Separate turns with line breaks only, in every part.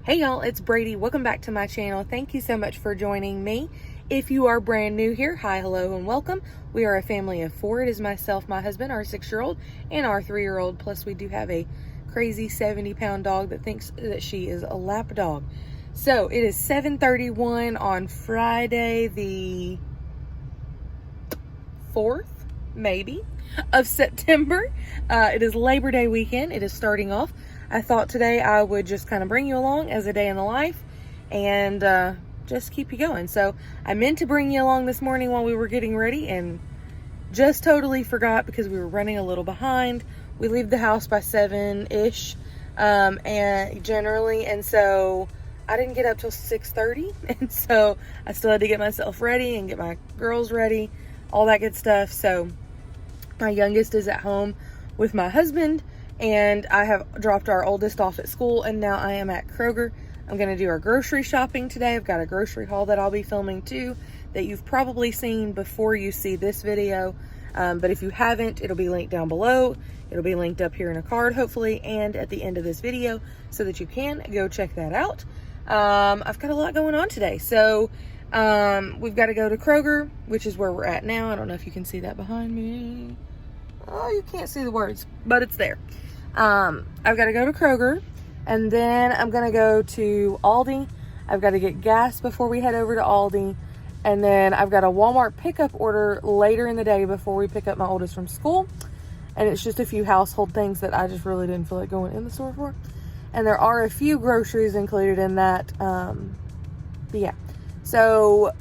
Hey y'all, it's Brady. Welcome back to my channel. Thank you so much for joining me. If you are brand new here, hi, hello, and welcome. We are a family of four. It is myself, my husband, our 6-year-old, and our 3-year-old. Plus we do have a crazy 70-pound dog that thinks that she is a lap dog. So it is 7:31 on Friday the 4th, maybe, of September. It is Labor Day weekend. It is starting off. I thought today I would just kind of bring you along as a day in the life and just keep you going. So I meant to bring you along this morning while we were getting ready and just totally forgot because we were running a little behind. We leave the house by 7-ish and generally, and so I didn't get up till 6:30, and so I still had to get myself ready and get my girls ready, all that good stuff. So my youngest is at home with my husband, and I have dropped our oldest off at school, and now I am at Kroger. I'm going to do our grocery shopping today. I've got a grocery haul that I'll be filming too that you've probably seen before you see this video. But if you haven't, it'll be linked down below. It'll be linked up here in a card, hopefully, and at the end of this video so that you can go check that out. I've got a lot going on today. So we've got to go to Kroger, which is where we're at now. I don't know if you can see that behind me. Oh, you can't see the words, but it's there. I've got to go to Kroger, and then I'm going to go to Aldi. I've got to get gas before we head over to Aldi. And then I've got a Walmart pickup order later in the day before we pick up my oldest from school. And it's just a few household things that I just really didn't feel like going in the store for. And there are a few groceries included in that. But yeah. So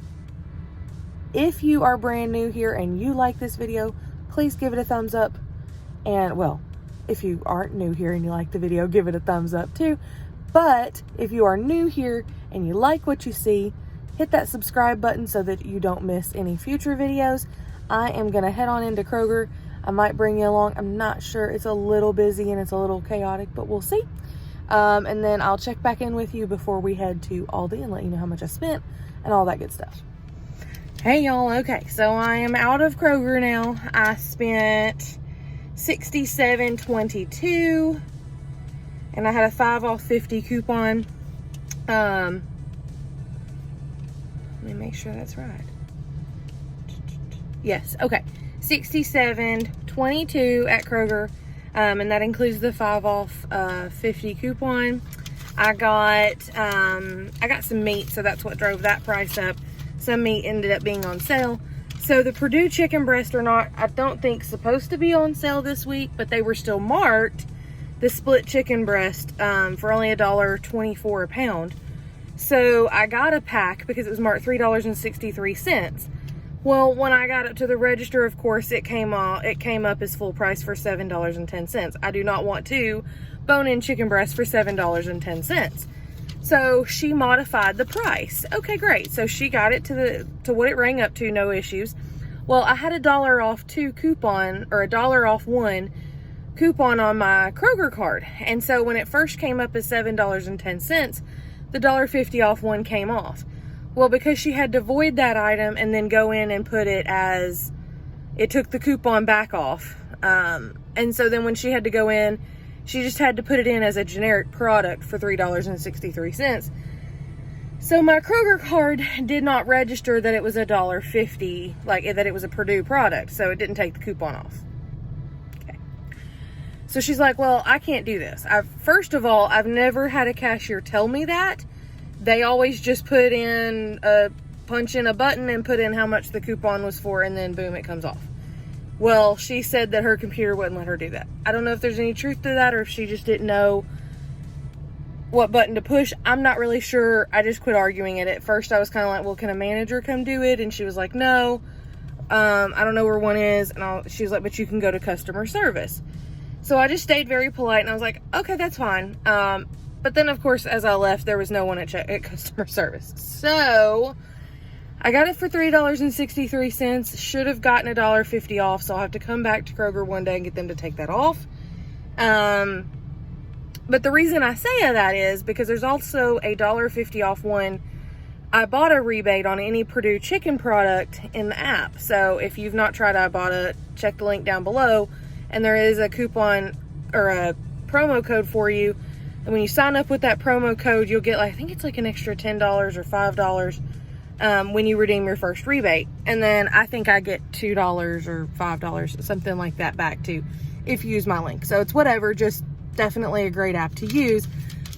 if you are brand new here and you like this video, please give it a thumbs up. And well, if you aren't new here and you like the video, give it a thumbs up too. But if you are new here and you like what you see, hit that subscribe button so that you don't miss any future videos. I am going to head on into Kroger. I might bring you along. I'm not sure. It's a little busy and it's a little chaotic, but we'll see. And then I'll check back in with you before we head to Aldi and let you know how much I spent and all that good stuff. Hey y'all, okay, so I am out of Kroger now. I spent $67.22 and I had a 5 off 50 coupon. Let me make sure that's right. Yes, okay. $67.22 at Kroger. And that includes the 5 off 50 coupon. I got some meat, so that's what drove that price up. Some meat ended up being on sale. So the Purdue chicken breasts are not, I don't think, supposed to be on sale this week, but they were still marked, the split chicken breast, for only $1.24 a pound. So I got a pack because it was marked $3.63. Well, when I got up to the register, of course, it came up as full price for $7.10. I do not want 2 bone-in chicken breasts for $7.10. So she modified the price. Okay, great. So she got it to what it rang up to, no issues. Well, I had a $1 off 2 coupon, or a $1 off 1 coupon on my Kroger card. And so when it first came up as $7.10, the $1.50 off 1 came off. Well, because she had to void that item and then go in and put it as, it took the coupon back off. And so then when she had to go in, she just had to put it in as a generic product for $3.63. So my Kroger card did not register that it was $1.50, like that it was a Purdue product. So it didn't take the coupon off. Okay. So she's like, well, I can't do this. First of all, I've never had a cashier tell me that. They always just punch in a button and put in how much the coupon was for, and then boom, it comes off. Well, she said that her computer wouldn't let her do that. I don't know if there's any truth to that or if she just didn't know what button to push. I'm not really sure. I just quit arguing it. At first, I was kind of like, well, can a manager come do it? And she was like, no. I don't know where one is. And she was like, but you can go to customer service. So I just stayed very polite, and I was like, okay, that's fine. But then, of course, as I left, there was no one at customer service. So I got it for $3.63. Should have gotten $1.50 off, so I'll have to come back to Kroger one day and get them to take that off. But the reason I say that is because there's also a $1.50 off 1 Ibotta rebate on any Purdue chicken product in the app. So if you've not tried Ibotta, check the link down below, and there is a coupon or a promo code for you And when you sign up with that promo code, you'll get, like, I think it's like an extra $10 or $5 when you redeem your first rebate. And then I think I get $2 or $5, something like that back too, if you use my link. So it's whatever, just definitely a great app to use.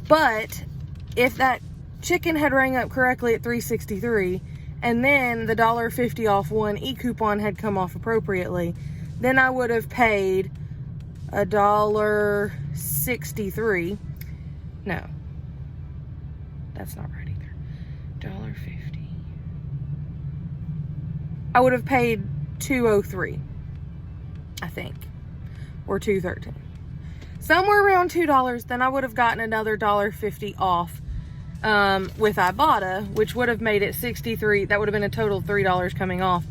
But if that chicken had rang up correctly at $3.63 and then the $1.50 off one e-coupon had come off appropriately, then I would have paid $1.63. No, that's not right either. $1.50. I would have paid $2.03, I think, or $2.13. Somewhere around $2. Then I would have gotten another $1.50 off with Ibotta, which would have made it 63. That would have been a total of $3 coming off,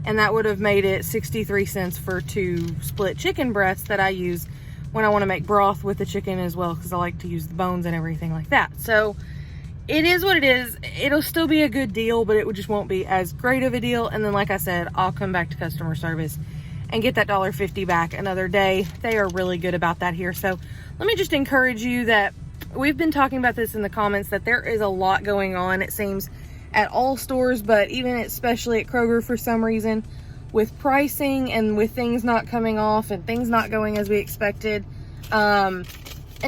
and that would have made it 63 cents for 2 split chicken breasts that I use when I want to make broth with the chicken as well, because I like to use the bones and everything like that. So it is what it is. It'll still be a good deal, but it just won't be as great of a deal. And then, like I said, I'll come back to customer service and get that $1.50 back another day. They are really good about that here. So let me just encourage you that we've been talking about this in the comments, that there is a lot going on, it seems, at all stores, but even especially at Kroger for some reason, with pricing and with things not coming off and things not going as we expected. And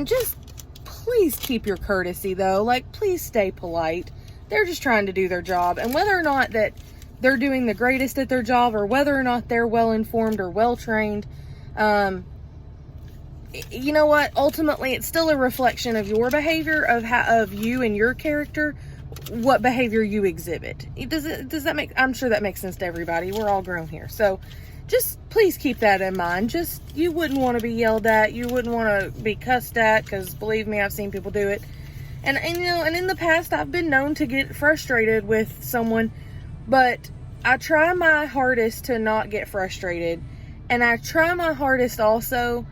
just please keep your courtesy though. Like, please stay polite. They're just trying to do their job. And whether or not that they're doing the greatest at their job, or whether or not they're well informed or well trained, you know what? Ultimately, it's still a reflection of your behavior, of you and your character, what behavior you exhibit. Does that make, I'm sure that makes sense to everybody. We're all grown here. So just please keep that in mind. Just, you wouldn't want to be yelled at. You wouldn't want to be cussed at, because believe me, I've seen people do it. And you know, and in the past, I've been known to get frustrated with someone, but I try my hardest to not get frustrated. And I try my hardest also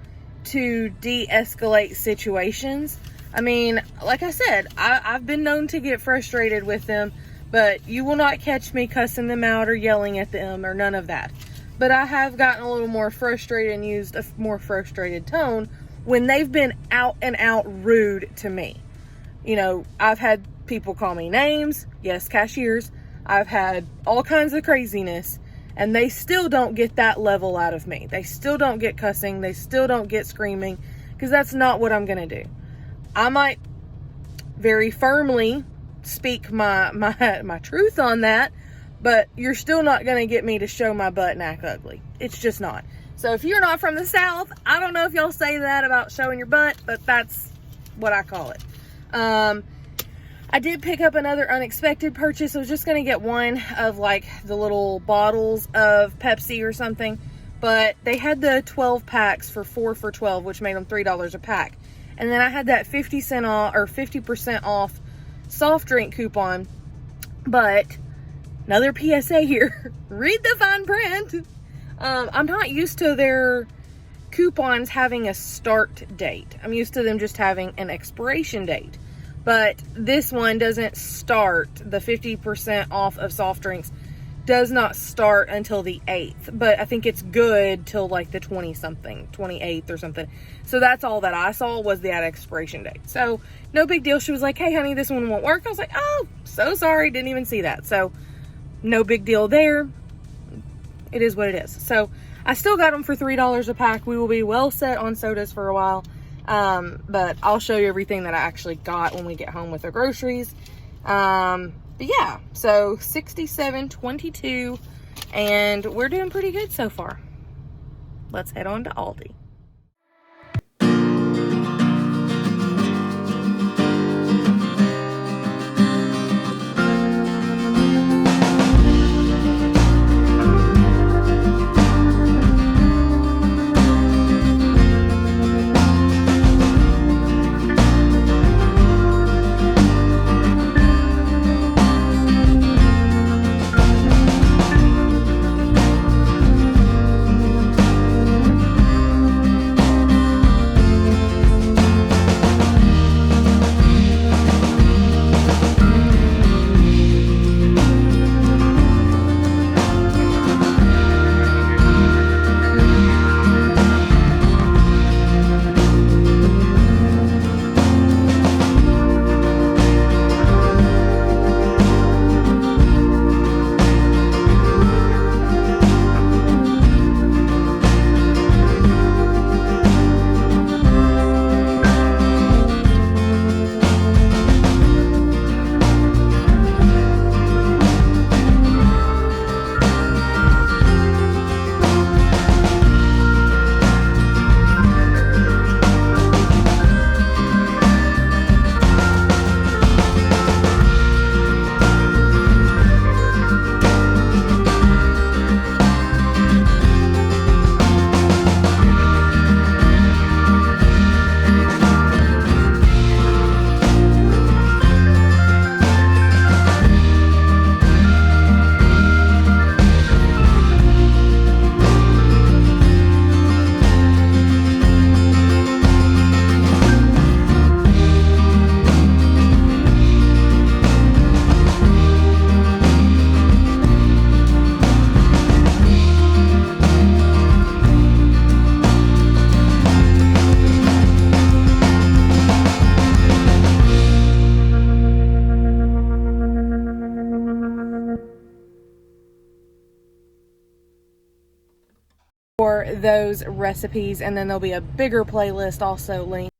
to de-escalate situations. I mean, like I said, I've been known to get frustrated with them, but you will not catch me cussing them out or yelling at them or none of that. But I have gotten a little more frustrated and used a more frustrated tone when they've been out and out rude to me. You know, I've had people call me names. Yes, cashiers. I've had all kinds of craziness, and they still don't get that level out of me. They still don't get cussing. They still don't get screaming, because that's not what I'm going to do. I might very firmly speak my truth on that, but you're still not going to get me to show my butt and act ugly. It's just not. So if you're not from the South, I don't know if y'all say that about showing your butt, but that's what I call it. I did pick up another unexpected purchase. I was just going to get one of like the little bottles of Pepsi or something, but they had the 12 packs for 4 for $12, which made them $3 a pack. And then I had that 50% off or 50% off soft drink coupon. But another PSA here, read the fine print. I'm not used to their coupons having a start date. I'm used to them just having an expiration date. But this one doesn't start, the 50% off of soft drinks does not start until the 8th. But I think it's good till like the 20-something, 28th or something. So that's all that I saw was that expiration date. So no big deal. She was like, hey honey, this one won't work. I was like, oh, so sorry. Didn't even see that. So no big deal there. It is what it is. So I still got them for $3 a pack. We will be well set on sodas for a while. But I'll show you everything that I actually got when we get home with the groceries. But yeah, so $67.22, and we're doing pretty good so far. Let's head on to Aldi. for those recipes, and then there'll be a bigger playlist also linked.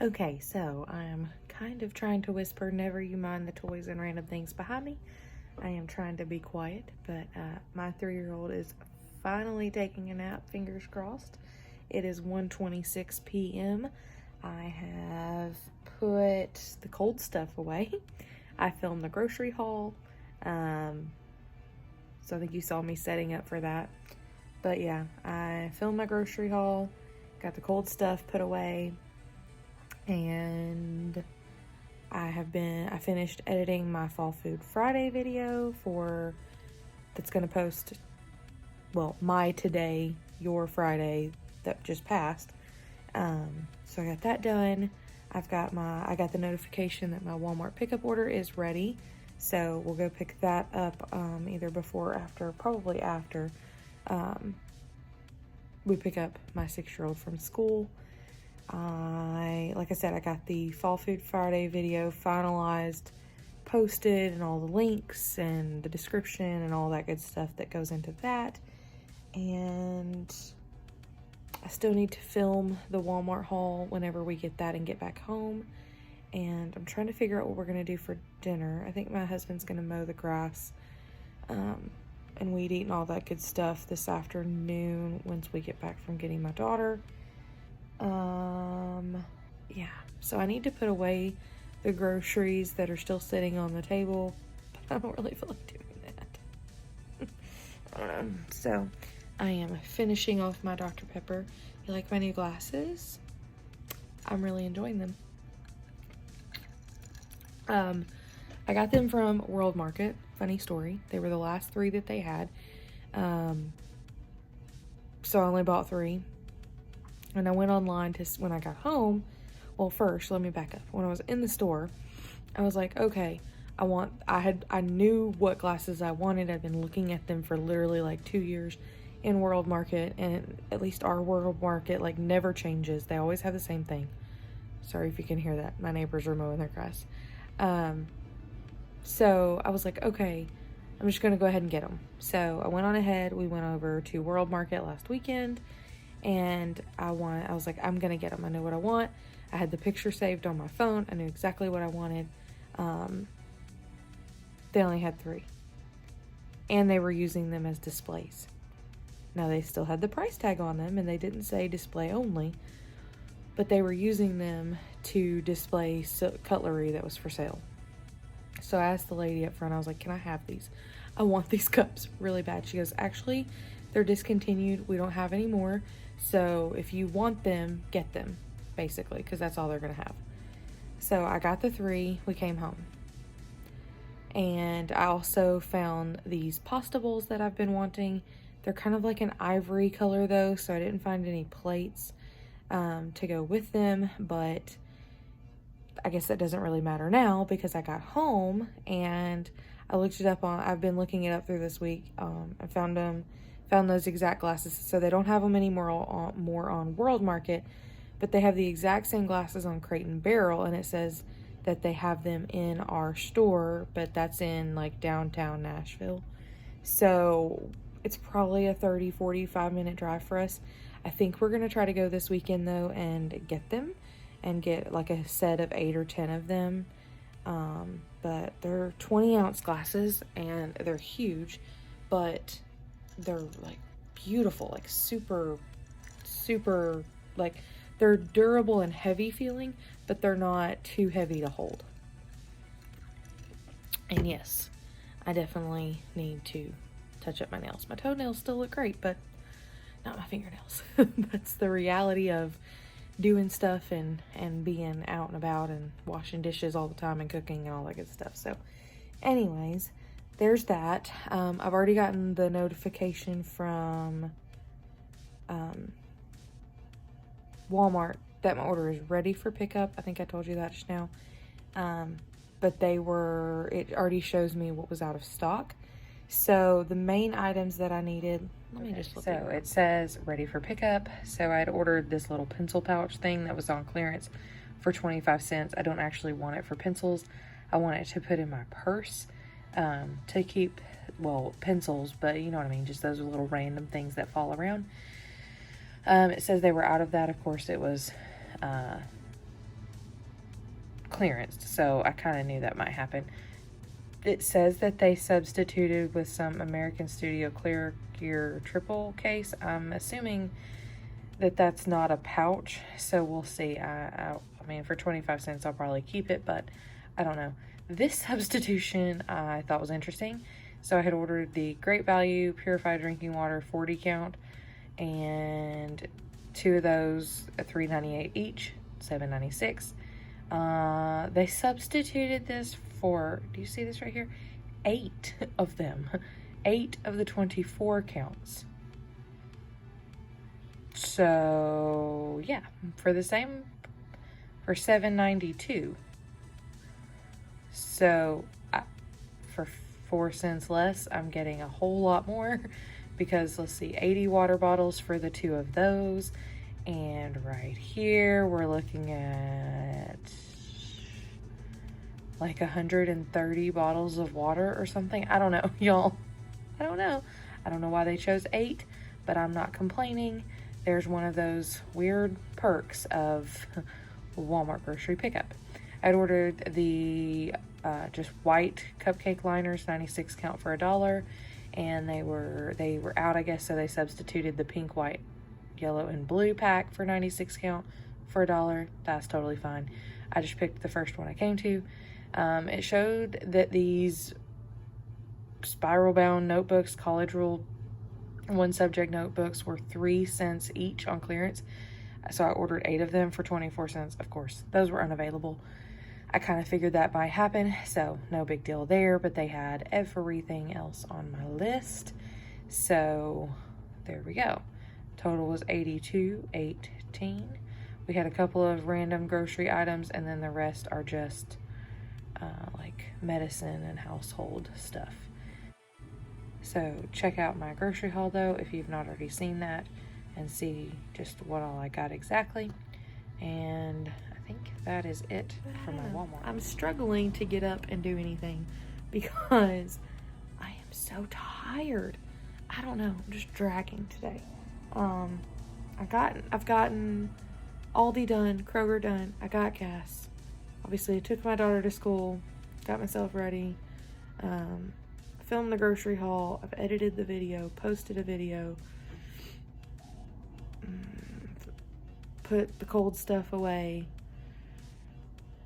Okay, so I'm kind of trying to whisper, never you mind the toys and random things behind me. I am trying to be quiet, but my 3-year-old is finally taking a nap, fingers crossed. It is 1:26 p.m. I have put the cold stuff away. I filmed the grocery haul, so I think you saw me setting up for that. But yeah, I filmed my grocery haul, got the cold stuff put away, and I finished editing my Fall Food Friday video that's going to post, well, my today, your Friday that just passed. So I got that done. I got the notification that my Walmart pickup order is ready. So we'll go pick that up either before or after, probably after we pick up my 6-year-old from school. Like I said, I got the Fall Food Friday video finalized, posted, and all the links and the description and all that good stuff that goes into that. And I still need to film the Walmart haul whenever we get that and get back home. And I'm trying to figure out what we're going to do for dinner. I think my husband's going to mow the grass and weed eat and all that good stuff this afternoon once we get back from getting my daughter. Yeah, so I need to put away the groceries that are still sitting on the table, but I don't really feel like doing that. So I am finishing off my Dr. Pepper. You like my new glasses? I'm really enjoying them. I got them from World Market. Funny story. They were the last 3 that they had. So I only bought 3. And I went online when I got home. Well, first, let me back up. When I was in the store, I was like, okay, I knew what glasses I wanted. I've been looking at them for literally like 2 years in World Market, and at least our World Market like never changes. They always have the same thing. Sorry if you can hear that. My neighbors are mowing their grass. So I was like, okay, I'm just going to go ahead and get them. So I went on ahead. We went over to World Market last weekend, and I was like, I'm going to get them. I know what I want. I had the picture saved on my phone. I knew exactly what I wanted. They only had 3, and they were using them as displays. Now, they still had the price tag on them, and they didn't say display only, but they were using them to display cutlery that was for sale. So I asked the lady up front, I was like, can I have these? I want these cups really bad. She goes, actually, they're discontinued. We don't have any more. So if you want them, get them, basically, because that's all they're going to have. So I got the 3. We came home. And I also found these pasta bowls that I've been wanting. They're kind of like an ivory color, though, so I didn't find any plates to go with them, but I guess that doesn't really matter now because I got home and I looked it up I've been looking it up through this week. I found those exact glasses. So they don't have them anymore more on World Market, but they have the exact same glasses on Crate and Barrel, and it says that they have them in our store, but that's in like downtown Nashville. So it's probably a 30-45 minute drive for us. I think we're going to try to go this weekend though and get them and get like a set of 8 or 10 of them. But they're 20-ounce glasses and they're huge, but they're like beautiful, like super, like they're durable and heavy feeling, but they're not too heavy to hold. And yes, I definitely need to touch up my nails. My toenails still look great, but not my fingernails. That's the reality of doing stuff and being out and about and washing dishes all the time and cooking and all that good stuff. So anyways, there's that. I've already gotten the notification from Walmart that my order is ready for pickup. I think I told you that just now. But it already shows me what was out of stock. So the main items that I needed, let me just look. So it says ready for pickup. So I had ordered this little pencil pouch thing that was on clearance for 25 cents. I don't actually want it for pencils. I want it to put in my purse to keep, well, pencils, but you know what I mean, just those little random things that fall around. It says they were out of that. Of course, it was clearance, so I kind of knew that might happen. It says that they substituted with some American Studio Clear Gear triple case. I'm assuming that that's not a pouch, so we'll see. I mean, for 25 cents, I'll probably keep it, but I don't know. This substitution I thought was interesting. So I had ordered the Great Value Purified Drinking Water 40 count, and 2 of those at $3.98 each, $7.96. They substituted this for, do you see this right here? 8 of them. 8 of the 24 counts. So yeah, for the same, for $7.92. So for 4 cents less, I'm getting a whole lot more, because let's see, 80 water bottles for the 2 of those. And right here, we're looking at like 130 bottles of water or something. I don't know, y'all. I don't know. I don't know why they chose 8, but I'm not complaining. There's one of those weird perks of Walmart grocery pickup. I'd ordered the just white cupcake liners, 96 count for $1, and they were out, I guess, so they substituted the pink, white, yellow, and blue pack for 96 count for $1. That's totally fine. I just picked the first one I came to. It showed that these spiral bound notebooks, college rule 1 subject notebooks, were 3 cents each on clearance. So I ordered 8 of them for 24 cents. Of course, those were unavailable. I kind of figured that might happen, so no big deal there, but they had everything else on my list. So there we go. Total was $82.18. We had a couple of random grocery items, and then the rest are just like medicine and household stuff. So check out my grocery haul though, if you've not already seen that, and see just what all I got exactly. And I think that is it for my Walmart. I'm struggling to get up and do anything because I am so tired. I don't know, I'm just dragging today. I've gotten Aldi done, Kroger done, I got gas. Obviously, I took my daughter to school, got myself ready, filmed the grocery haul, I've edited the video, posted a video, put the cold stuff away.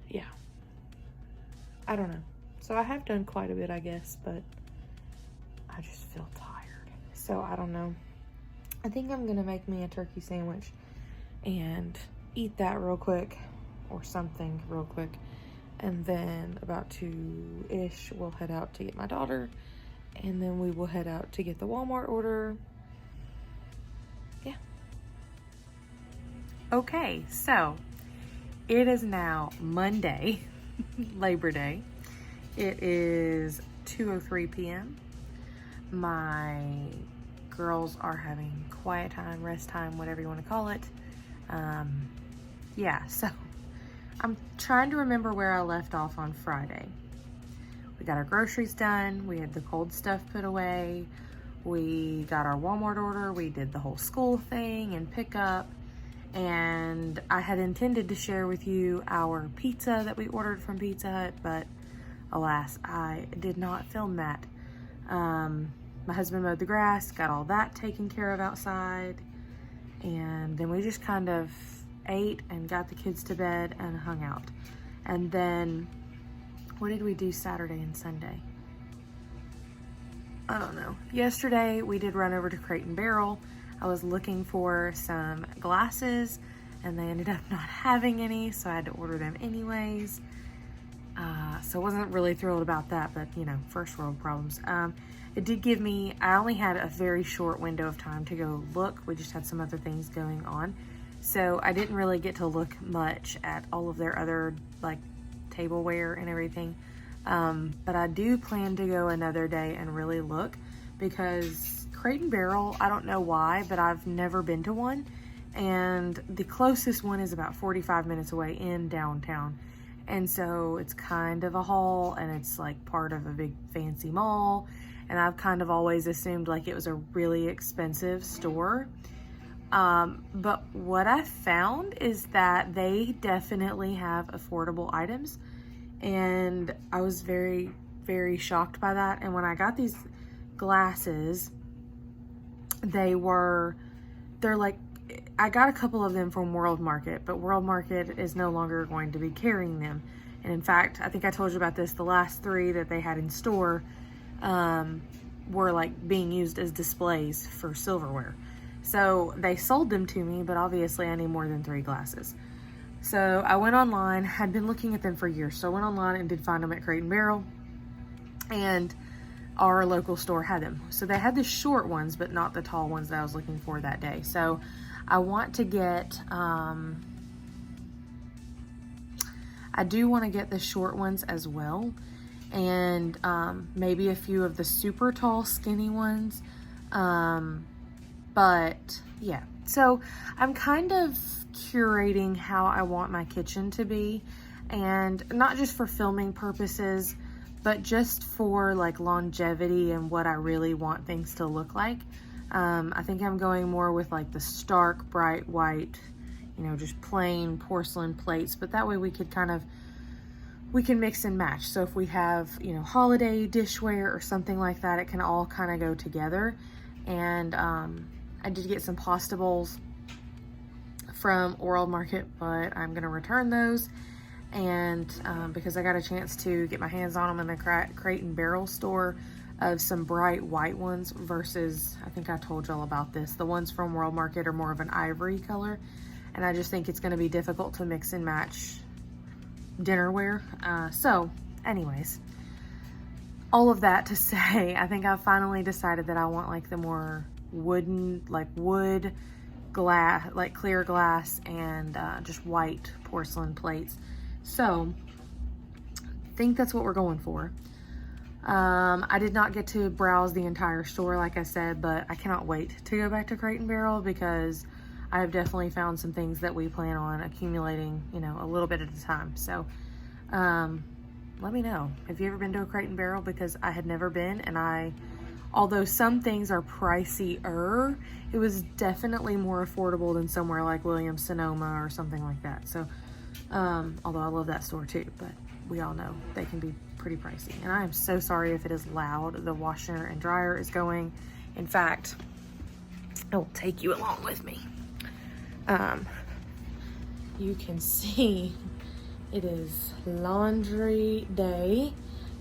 Yeah. I don't know. So I have done quite a bit, I guess, but I just feel tired. So I don't know. I think I'm gonna make me a turkey sandwich and eat that real quick, or something real quick, and then about 2-ish we'll head out to get my daughter, and then we will head out to get the Walmart order. Yeah. Okay, so it is now Monday, Labor Day. It is 2:03 p.m. My girls are having quiet time, rest time, whatever you want to call it. Yeah, so I'm trying to remember where I left off on Friday. We got our groceries done. We had the cold stuff put away. We got our Walmart order. We did the whole school thing and pickup. And I had intended to share with you our pizza that we ordered from Pizza Hut, but alas, I did not film that. My husband mowed the grass, got all that taken care of outside, and then we just kind of ate and got the kids to bed and hung out. And then, what did we do Saturday and Sunday? I don't know. Yesterday, we did run over to Crate and Barrel. I was looking for some glasses, and they ended up not having any, so I had to order them anyways. So I wasn't really thrilled about that, but you know, first world problems. It did give me, I only had a very short window of time to go look. We just had some other things going on. So I didn't really get to look much at all of their other like tableware and everything. But I do plan to go another day and really look, because Crate and Barrel, I don't know why, but I've never been to one. And the closest one is about 45 minutes away in downtown. And so it's kind of a haul, and it's like part of a big fancy mall. And I've kind of always assumed like it was a really expensive store. But what I found is that they definitely have affordable items, and I was very, very shocked by that. And when I got these glasses, they're like, I got a couple of them from World Market, but World Market is no longer going to be carrying them. And in fact, I think I told you about this, the last 3 that they had in store were like being used as displays for silverware. So they sold them to me, but obviously I need more than 3 glasses. So I went online, had been looking at them for years. So I went online and did find them at Crate & Barrel, and our local store had them. So they had the short ones, but not the tall ones that I was looking for that day. So I want to get, I do want to get the short ones as well, and maybe a few of the super tall skinny ones. But yeah, so I'm kind of curating how I want my kitchen to be, and not just for filming purposes, but just for like longevity and what I really want things to look like. I think I'm going more with like the stark bright white, you know, just plain porcelain plates, but that way we can mix and match. So if we have, you know, holiday dishware or something like that, it can all kind of go together. And I did get some pasta bowls from World Market, but I'm gonna return those. And because I got a chance to get my hands on them in the Crate & Barrel store, of some bright white ones versus, I think I told y'all about this, the ones from World Market are more of an ivory color, and I just think it's going to be difficult to mix and match dinnerware. So anyways, all of that to say, I think I've finally decided that I want like the more wooden, like wood glass, like clear glass, and just white porcelain plates. So I think that's what we're going for. I did not get to browse the entire store, like I said, but I cannot wait to go back to Crate & Barrel, because I have definitely found some things that we plan on accumulating, you know, a little bit at a time. So, let me know. Have you ever been to a Crate & Barrel? Because I had never been, and although some things are pricier, it was definitely more affordable than somewhere like Williams-Sonoma or something like that. So, although I love that store too, but we all know they can be pretty pricey. And I am so sorry if it is loud. The washer and dryer is going. In fact, I will take you along with me. You can see it is laundry day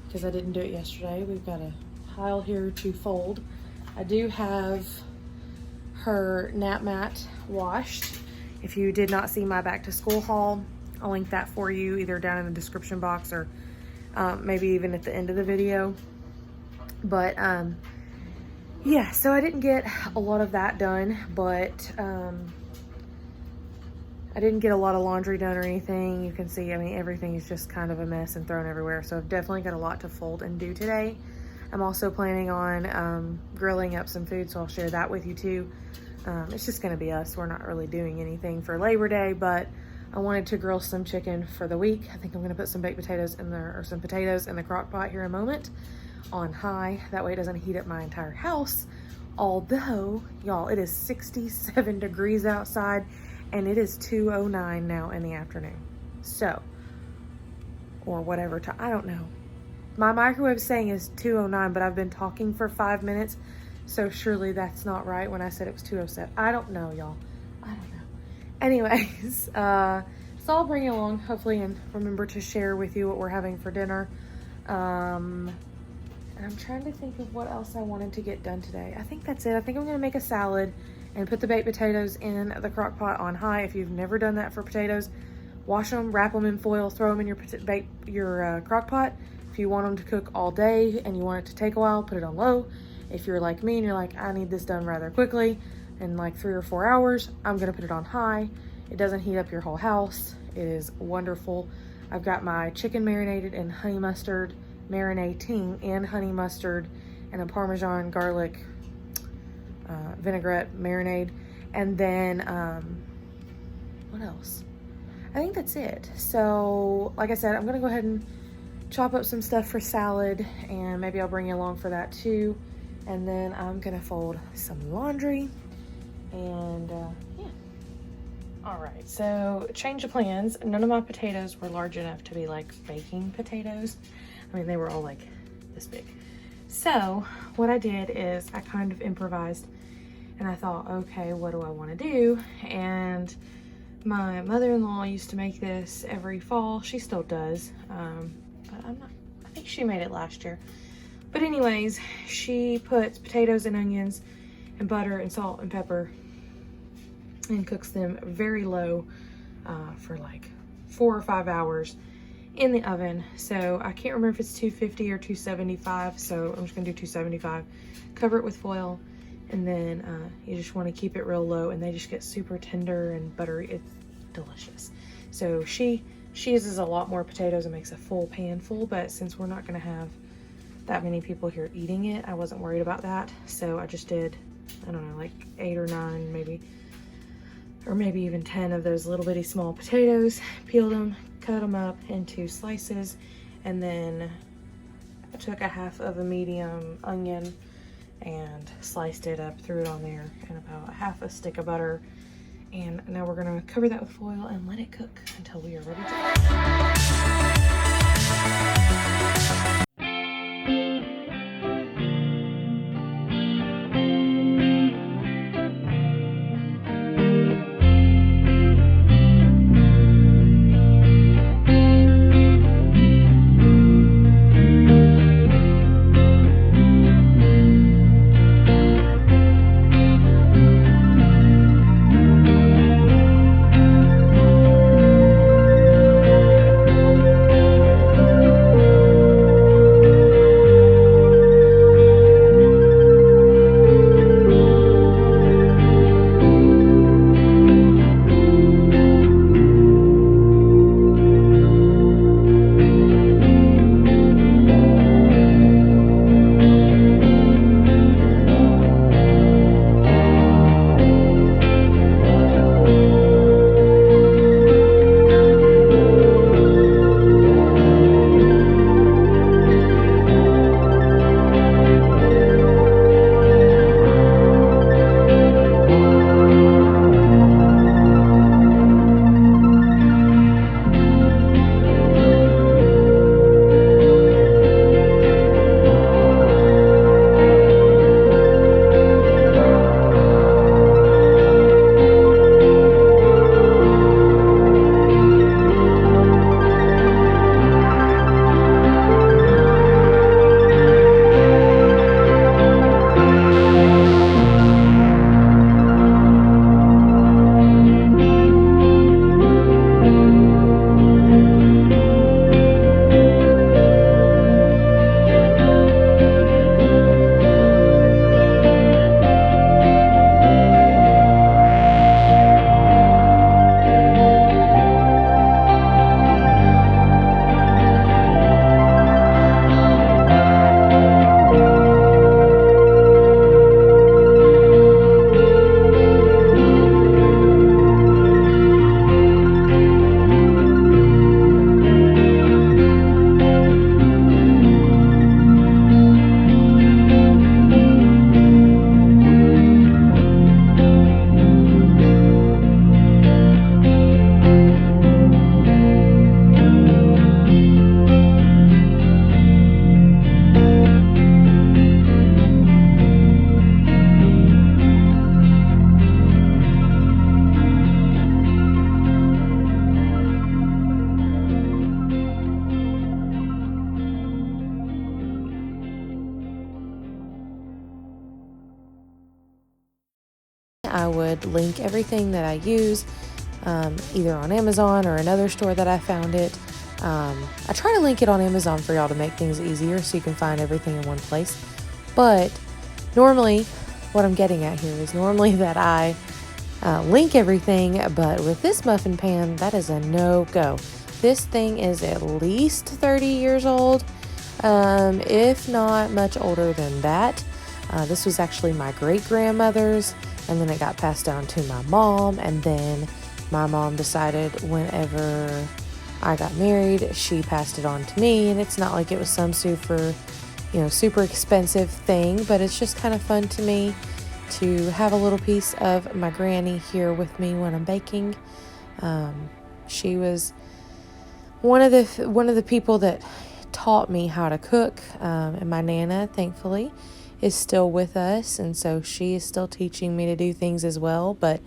because I didn't do it yesterday. We've got a pile here to fold. I do have her nap mat washed. If you did not see my back to school haul, I'll link that for you either down in the description box or maybe even at the end of the video. But yeah, so I didn't get a lot of that done, but I didn't get a lot of laundry done or anything. You can see, I mean, everything is just kind of a mess and thrown everywhere. So I've definitely got a lot to fold and do today. I'm also planning on grilling up some food, so I'll share that with you too. It's just gonna be us. We're not really doing anything for Labor Day, but I wanted to grill some chicken for the week. I think I'm gonna put some baked potatoes in there, or some potatoes in the crock pot here in a moment on high. That way it doesn't heat up my entire house. Although, y'all, it is 67 degrees outside and it is 2:09 now in the afternoon. So, or whatever time, I don't know. My microwave saying is 2:09, but I've been talking for 5 minutes, so surely that's not right when I said it was 2:07. I don't know, y'all. I don't know. Anyways, so I'll bring you along, hopefully, and remember to share with you what we're having for dinner. And I'm trying to think of what else I wanted to get done today. I think that's it. I think I'm gonna make a salad and put the baked potatoes in the crock pot on high. If you've never done that for potatoes, wash them, wrap them in foil, throw them in your crock pot. If you want them to cook all day and you want it to take a while, put it on low. If you're like me and you're like, I need this done rather quickly, in like 3 or 4 hours, I'm gonna put it on high. It doesn't heat up your whole house. It is wonderful. I've got my chicken marinated in honey mustard, marinating in honey mustard, and a Parmesan garlic vinaigrette marinade. And then, what else? I think that's it. So, like I said, I'm gonna go ahead and chop up some stuff for salad, and maybe I'll bring you along for that too. And then I'm gonna fold some laundry, And yeah. All right, so change of plans. None of my potatoes were large enough to be like baking potatoes. I mean, they were all like this big. So what I did is I kind of improvised, and I thought, okay, what do I want to do? And my mother-in-law used to make this every fall. She still does, but I think she made it last year. But anyways, she puts potatoes and onions and butter and salt and pepper and cooks them very low for like 4 or 5 hours in the oven. So I can't remember if it's 250 or 275, so I'm just gonna do 275. Cover it with foil, and then you just want to keep it real low, and they just get super tender and buttery. It's delicious. So she uses a lot more potatoes and makes a full pan full, but since we're not gonna have that many people here eating it, I wasn't worried about that. So I just did, I don't know, like 8 or 9 maybe, or maybe even 10 of those little bitty small potatoes, peeled them, cut them up into slices, and then I took a half of a medium onion and sliced it up, threw it on there, and about a half a stick of butter. And now we're gonna cover that with foil and let it cook until we are ready to eat. I would link everything that I use, either on Amazon or another store that I found it. I try to link it on Amazon for y'all to make things easier so you can find everything in one place. But normally, what I'm getting at here is normally that I link everything, but with this muffin pan, that is a no-go. This thing is at least 30 years old, if not much older than that. This was actually my great-grandmother's, and then it got passed down to my mom, and then my mom decided whenever I got married, she passed it on to me, and it's not like it was some super expensive thing, but it's just kind of fun to me to have a little piece of my granny here with me when I'm baking. She was one of the people that taught me how to cook, and my Nana, thankfully, is still with us, and so she is still teaching me to do things as well. But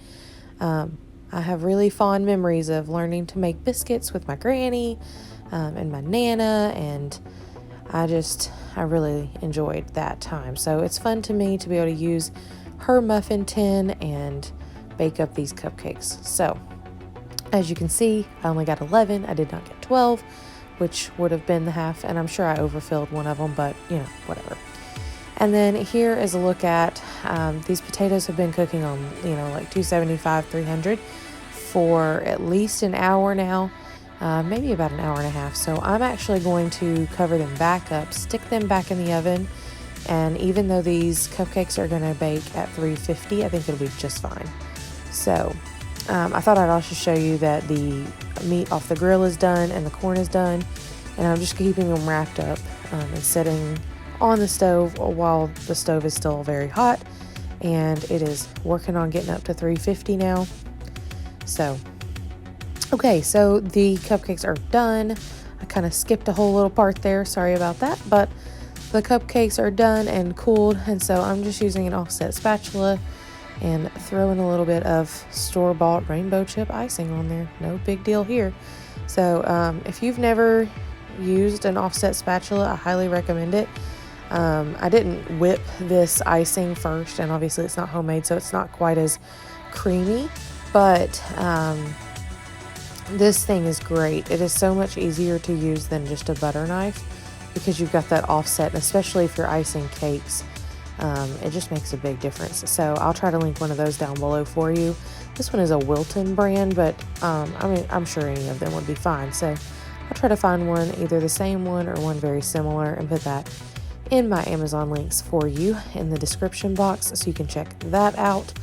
I have really fond memories of learning to make biscuits with my granny and my Nana, and I really enjoyed that time. So it's fun to me to be able to use her muffin tin and bake up these cupcakes. So as you can see, I only got 11. I did not get 12, which would have been the half, and I'm sure I overfilled one of them, but whatever. And then here is a look at these potatoes have been cooking on, like 275, 300 for at least an hour now, maybe about an hour and a half. So I'm actually going to cover them back up, stick them back in the oven, and even though these cupcakes are going to bake at 350, I think it'll be just fine. So I thought I'd also show you that the meat off the grill is done and the corn is done, and I'm just keeping them wrapped up and sitting on the stove while the stove is still very hot, and it is working on getting up to 350 now. So okay, so the cupcakes are done. I kind of skipped a whole little part there, sorry about that, but the cupcakes are done and cooled, and so I'm just using an offset spatula and throwing a little bit of store-bought rainbow chip icing on there. No big deal here. So if you've never used an offset spatula, I highly recommend it. I didn't whip this icing first, and obviously it's not homemade, so it's not quite as creamy, but this thing is great. It is so much easier to use than just a butter knife because you've got that offset, and especially if you're icing cakes, it just makes a big difference. So I'll try to link one of those down below for you. This one is a Wilton brand, but I'm sure any of them would be fine. So I'll try to find one, either the same one or one very similar, and put that in my Amazon links for you in the description box so you can check that out.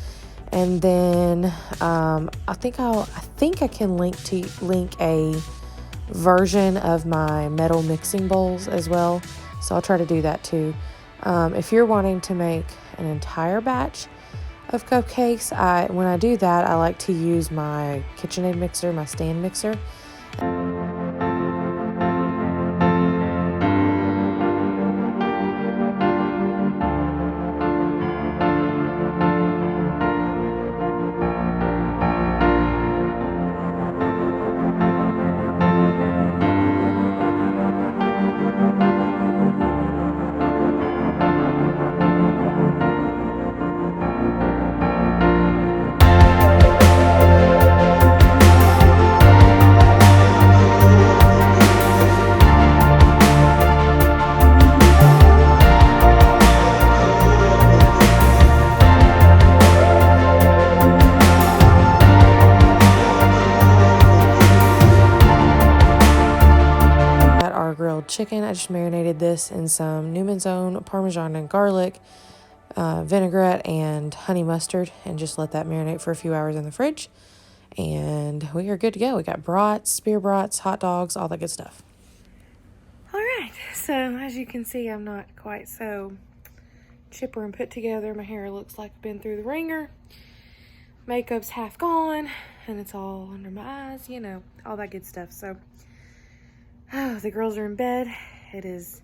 And then I think I can link a version of my metal mixing bowls as well, so I'll try to do that too. If you're wanting to make an entire batch of cupcakes, when I do that, I like to use my KitchenAid mixer, my stand mixer. Grilled chicken. I just marinated this in some Newman's Own Parmesan and garlic, vinaigrette, and honey mustard, and just let that marinate for a few hours in the fridge. And we are good to go. We got brats, spear brats, hot dogs, all that good stuff. All right, so as you can see, I'm not quite so chipper and put together. My hair looks like I've been through the ringer. Makeup's half gone, and it's all under my eyes, all that good stuff. So the girls are in bed. It is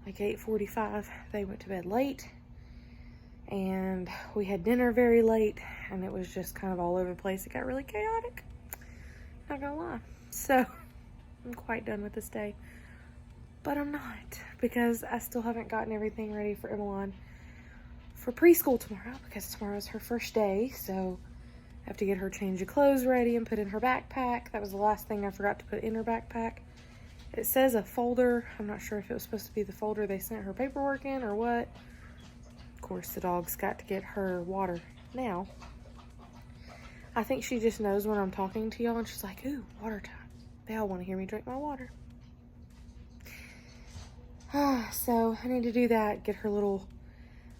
like 8:45. They went to bed late, and we had dinner very late, and it was just kind of all over the place. It got really chaotic, not gonna lie. So I'm quite done with this day, but I'm not, because I still haven't gotten everything ready for Emmeline for preschool tomorrow, because tomorrow's her first day. So I have to get her change of clothes ready and put in her backpack. That was the last thing I forgot to put in her backpack. It says a folder. I'm not sure if it was supposed to be the folder they sent her paperwork in or what. Of course, the dog's got to get her water now. I think she just knows when I'm talking to y'all, and she's like, ooh, water time. They all want to hear me drink my water. So I need to do that, get her little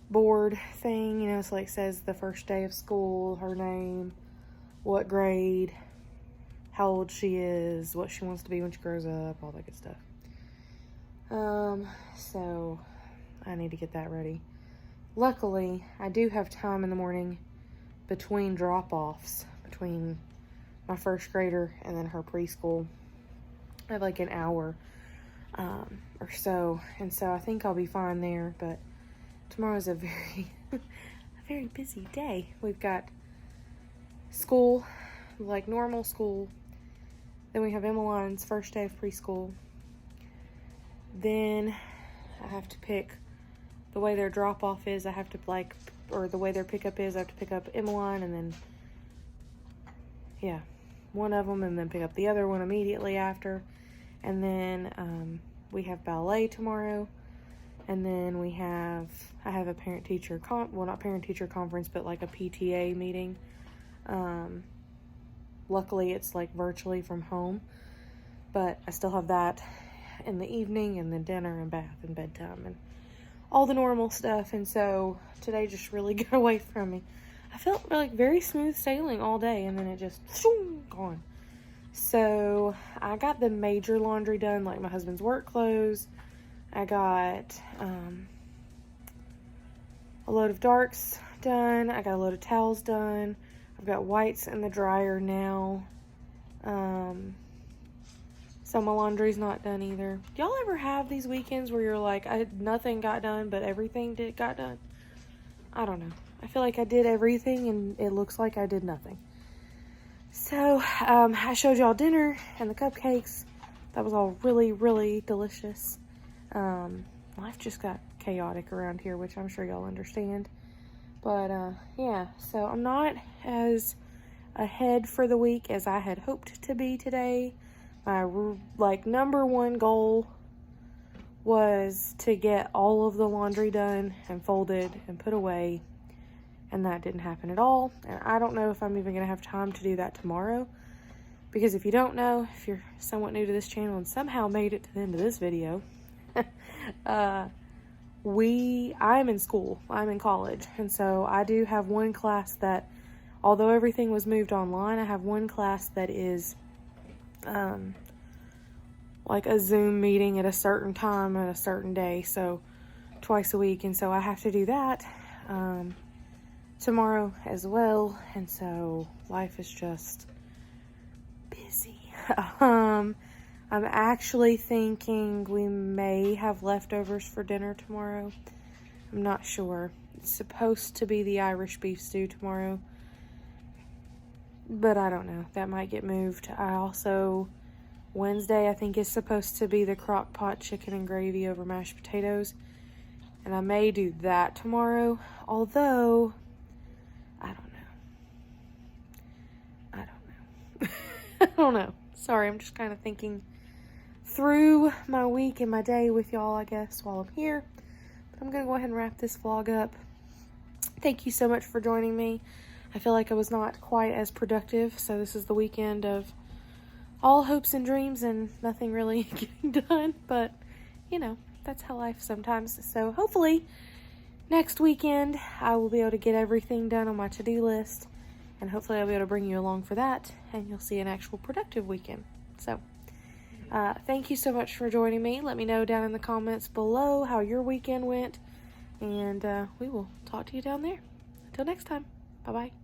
board thing, so like says the first day of school, her name, what grade, how old she is, what she wants to be when she grows up, all that good stuff. So I need to get that ready. luckily, I do have time in the morning between drop-offs, between my first grader and then her preschool. I have like an hour or so, and so I think I'll be fine there. But tomorrow's a very a very busy day. We've got school, like normal school, then we have Emmeline's first day of preschool, then I have to pick, the way their drop-off is, I have to or the way their pickup is, I have to pick up Emmeline and then, yeah, one of them, and then pick up the other one immediately after. And then we have ballet tomorrow, and then I have a parent-teacher not parent-teacher conference, but like a PTA meeting. Luckily it's like virtually from home, but I still have that in the evening, and then dinner and bath and bedtime and all the normal stuff. And so today just really got away from me. I felt like very smooth sailing all day, and then it just gone. So I got the major laundry done, like my husband's work clothes. I got a load of darks done. I got a load of towels done. I've got whites in the dryer now. So my laundry's not done either. Y'all ever have these weekends where you're like, nothing got done, but everything got done? I don't know. I feel like I did everything, and it looks like I did nothing. So, I showed y'all dinner and the cupcakes. That was all really, really delicious. Life just got chaotic around here, which I'm sure y'all understand. But, yeah, so I'm not as ahead for the week as I had hoped to be today. My, number one goal was to get all of the laundry done and folded and put away, and that didn't happen at all. And I don't know if I'm even going to have time to do that tomorrow, because if you don't know, if you're somewhat new to this channel and somehow made it to the end of this video, I'm in school. I'm in college, and so I do have one class that, although everything was moved online, I have one class that is like a Zoom meeting at a certain time at a certain day, so twice a week. And so I have to do that tomorrow as well, and so life is just busy. I'm actually thinking we may have leftovers for dinner tomorrow. I'm not sure. It's supposed to be the Irish beef stew tomorrow, but I don't know. That might get moved. Wednesday, I think, is supposed to be the crock pot chicken and gravy over mashed potatoes, and I may do that tomorrow, although I don't know. I don't know. Sorry, I'm just kind of thinking through my week and my day with y'all, I guess, while I'm here. But I'm going to go ahead and wrap this vlog up. Thank you so much for joining me. I feel like I was not quite as productive, so this is the weekend of all hopes and dreams and nothing really getting done. But, you know, that's how life sometimes. So hopefully next weekend I will be able to get everything done on my to-do list, and hopefully I'll be able to bring you along for that, and you'll see an actual productive weekend. So thank you so much for joining me. Let me know down in the comments below how your weekend went, and we will talk to you down there. Until next time, bye-bye.